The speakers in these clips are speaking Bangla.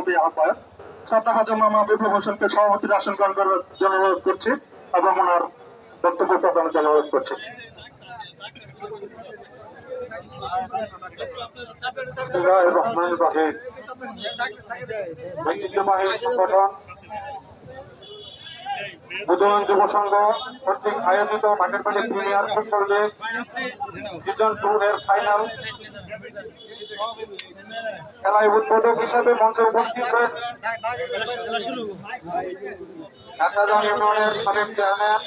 সভাপতি আহ্বায়ক শ্রদ্ধা হাজম মামা বিপ্লব হোসেনকে সভাপতির আসন গ্রহণ করার জন্য অনুরোধ করছি এবং ওনার বক্তব্য প্রদানের জন্য অনুরোধ করছি। ঐতিহ্যবাহী সংগঠন বুধন যুব সংঘ কর্তৃক আয়োজিত বাগেরবাড়ি প্রিমিয়ার ফুটবল লিগ সিজন 2 এর ফাইনাল খেলায় উদ্বোধক হিসেবে মঞ্চে উপস্থিত রয়েছে ঢাকা ইউনিয়নের সাবেক চেয়ারম্যান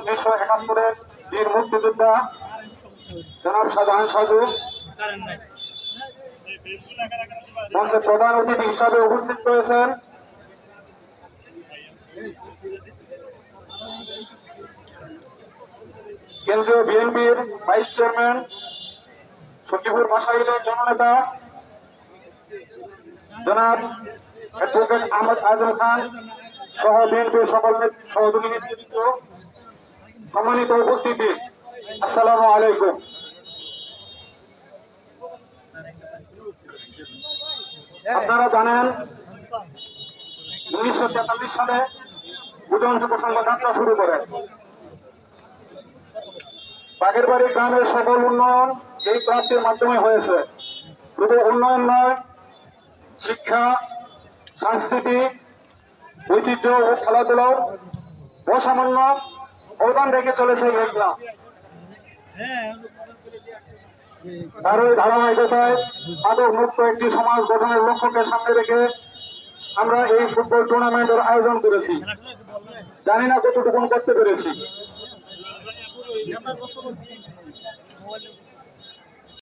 1971-এর বীর মুক্তিযোদ্ধা জনাব শাহজাহান সাজু। মঞ্চে প্রধান অতিথি হিসাবে উপস্থিত রয়েছেন কেন্দ্রীয় বিএনপির ভাইস চেয়ারম্যান সচিবুর মাসাইলের জননেতা জনাব অ্যাডভোকেট আহমদ আজম খান সহ বিএনপির সকল সহযোগী নেতৃত্ব, সম্মানিত উপস্থিতি, আসসালামু আলাইকুম। আপনারা জানেন 1943 সালে বুধন যুব সংঘ যাত্রা শুরু করে। বাগেরবাড়ি গ্রামের সকল উন্নয়ন এই ক্লাবটির মাধ্যমে হয়েছে। শুধু উন্নয়ন নয়, শিক্ষা, সংস্কৃতি, ঐতিহ্য ও খেলাধুলাও অসামান্য অবদান রেখে চলেছে এই গ্রাম। তার ওই ধারাবাহিকতায় মাদক মুক্ত একটি সমাজ গঠনের লক্ষ্যকে সামনে রেখে আমরা এই ফুটবল টুর্নামেন্টের আয়োজন করেছি। জানি না কতটুকু করতে পেরেছি।